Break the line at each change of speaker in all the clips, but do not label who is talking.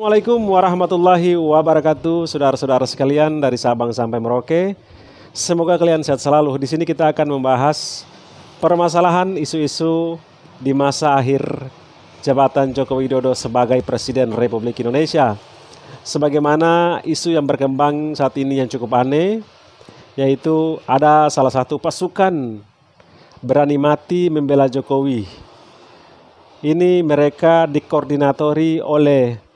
Assalamualaikum warahmatullahi wabarakatuh, saudara-saudara sekalian dari Sabang sampai Merauke. Semoga kalian sehat selalu. Di sini kita akan membahas permasalahan isu-isu di masa akhir jabatan Joko Widodo sebagai Presiden Republik Indonesia. Sebagaimana isu yang berkembang saat ini yang cukup aneh, yaitu ada salah satu pasukan berani mati membela Jokowi. Ini mereka dikoordinatori oleh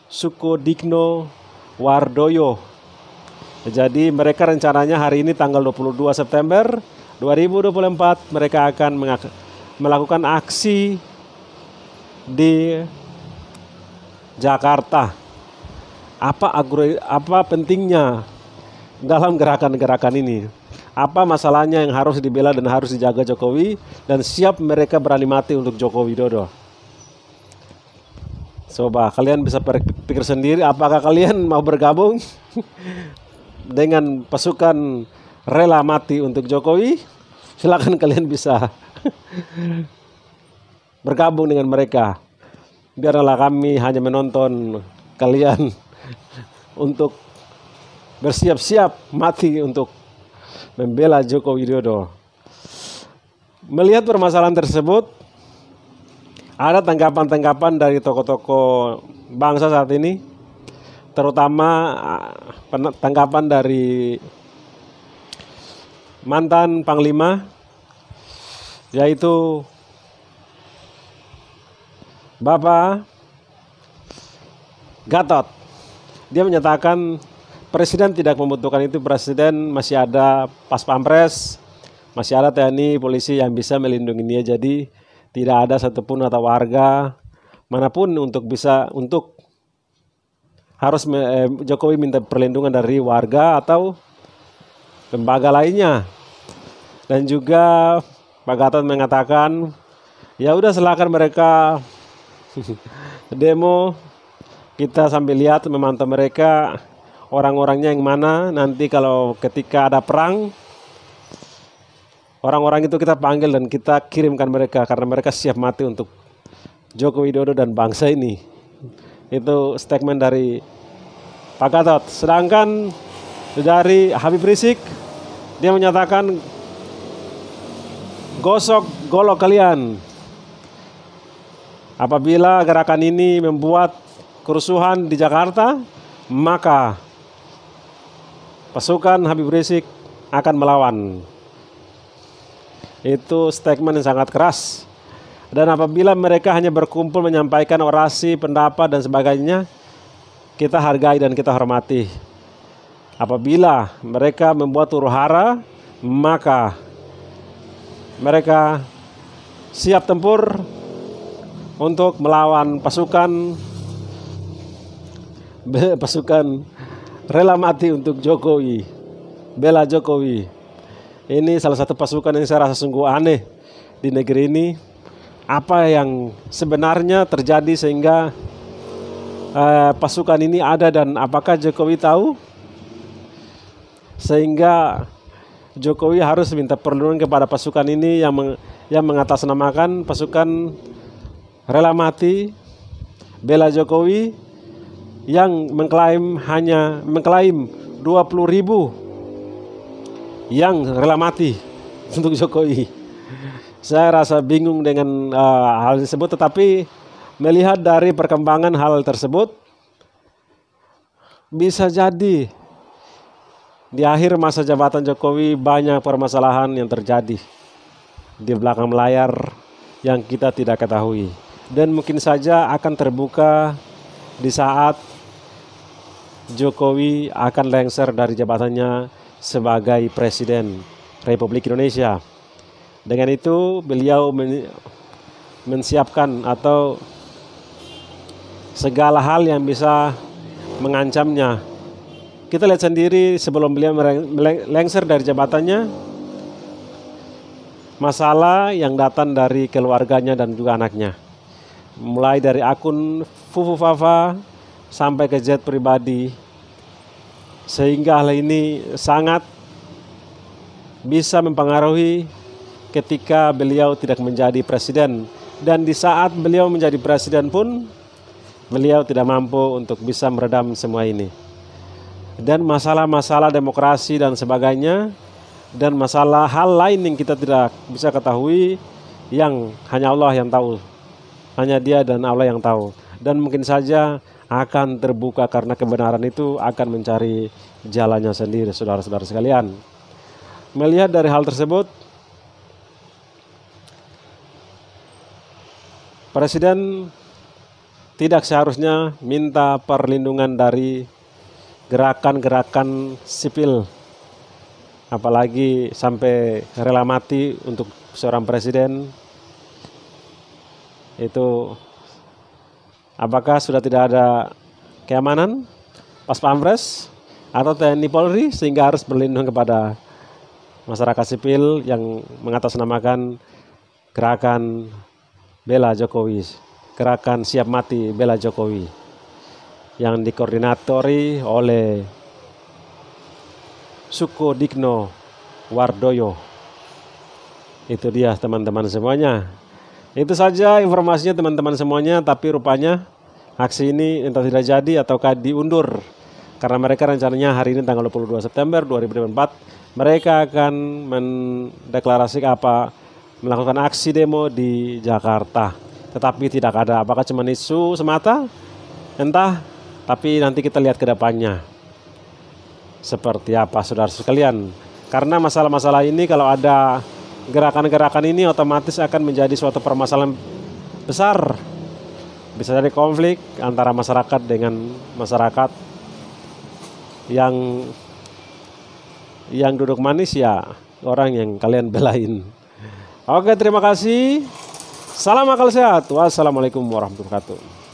Sukodikno Wardoyo. Jadi mereka rencananya hari ini tanggal 22 September 2024 mereka akan melakukan aksi di Jakarta. Apa pentingnya dalam gerakan-gerakan ini? Apa masalahnya yang harus dibela dan harus dijaga Jokowi, dan siap mereka berani mati untuk Joko Widodo? Coba kalian bisa pikir sendiri, apakah kalian mau bergabung dengan pasukan rela mati untuk Jokowi? Silakan kalian bisa bergabung dengan mereka. Biarlah kami hanya menonton kalian untuk bersiap-siap mati untuk membela Joko Widodo. Melihat permasalahan tersebut, ada tanggapan-tanggapan dari tokoh-tokoh bangsa saat ini, terutama tanggapan dari mantan Panglima, yaitu Bapak Gatot. Dia menyatakan Presiden tidak membutuhkan itu, Presiden masih ada Pas Pampres, masih ada TNI, polisi yang bisa melindungi dia, jadi tidak ada satupun atau warga manapun untuk harus Jokowi minta perlindungan dari warga atau lembaga lainnya. Dan juga Pak Gatot mengatakan, ya udah silakan mereka demo, kita sambil lihat memantau mereka orang-orangnya yang mana, nanti kalau ketika ada perang orang-orang itu kita panggil dan kita kirimkan mereka, karena mereka siap mati untuk Joko Widodo dan bangsa ini. Itu statement dari Pak Gatot. Sedangkan dari Habib Rizik, dia menyatakan gosok golok kalian. Apabila gerakan ini membuat kerusuhan di Jakarta, maka pasukan Habib Rizik akan melawan. Itu statement yang sangat keras. Dan apabila mereka hanya berkumpul menyampaikan orasi, pendapat dan sebagainya, kita hargai dan kita hormati. Apabila mereka membuat huru-hara, maka mereka siap tempur untuk melawan pasukan rela mati untuk Jokowi, bela Jokowi. Ini salah satu pasukan yang saya rasa sungguh aneh di negeri ini. Apa yang sebenarnya terjadi sehingga pasukan ini ada, dan apakah Jokowi tahu sehingga Jokowi harus minta perlindungan kepada pasukan ini yang mengatasnamakan pasukan rela mati bela Jokowi, yang mengklaim 20.000 yang rela mati untuk Jokowi. Saya rasa bingung dengan hal tersebut, tetapi melihat dari perkembangan hal tersebut, bisa jadi di akhir masa jabatan Jokowi banyak permasalahan yang terjadi di belakang layar yang kita tidak ketahui, dan mungkin saja akan terbuka di saat Jokowi akan lengser dari jabatannya sebagai Presiden Republik Indonesia. Dengan itu beliau menyiapkan atau segala hal yang bisa mengancamnya. Kita lihat sendiri sebelum beliau lengser dari jabatannya, masalah yang datang dari keluarganya dan juga anaknya. Mulai dari akun Fufu Fafa sampai ke jet pribadi, sehingga hal ini sangat bisa mempengaruhi ketika beliau tidak menjadi presiden. Dan di saat beliau menjadi presiden pun, beliau tidak mampu untuk bisa meredam semua ini. Dan masalah-masalah demokrasi dan sebagainya, dan masalah hal lain yang kita tidak bisa ketahui, yang hanya Allah yang tahu, hanya Dia dan Allah yang tahu. Dan mungkin saja akan terbuka karena kebenaran itu akan mencari jalannya sendiri, saudara-saudara sekalian. Melihat dari hal tersebut, Presiden tidak seharusnya minta perlindungan dari gerakan-gerakan sipil, apalagi sampai rela mati untuk seorang presiden. Itu apakah sudah tidak ada keamanan pas Pampres atau TNI Polri sehingga harus berlindung kepada masyarakat sipil yang mengatasnamakan gerakan bela Jokowi, gerakan siap mati bela Jokowi, yang dikoordinatori oleh Sukodikno Wardoyo. Itu dia teman-teman semuanya. Itu saja informasinya teman-teman semuanya, tapi rupanya aksi ini entah tidak jadi ataukah diundur. Karena mereka rencananya hari ini tanggal 22 September 2024 mereka akan mendeklarasikan melakukan aksi demo di Jakarta. Tetapi tidak ada, apakah cuma isu semata? Entah, tapi nanti kita lihat ke depannya seperti apa, saudara sekalian. Karena masalah-masalah ini, kalau ada gerakan-gerakan ini, otomatis akan menjadi suatu permasalahan besar. Bisa jadi konflik antara masyarakat dengan masyarakat yang duduk manis, ya orang yang kalian belain. Oke, terima kasih. Salam akal sehat. Wassalamualaikum warahmatullahi wabarakatuh.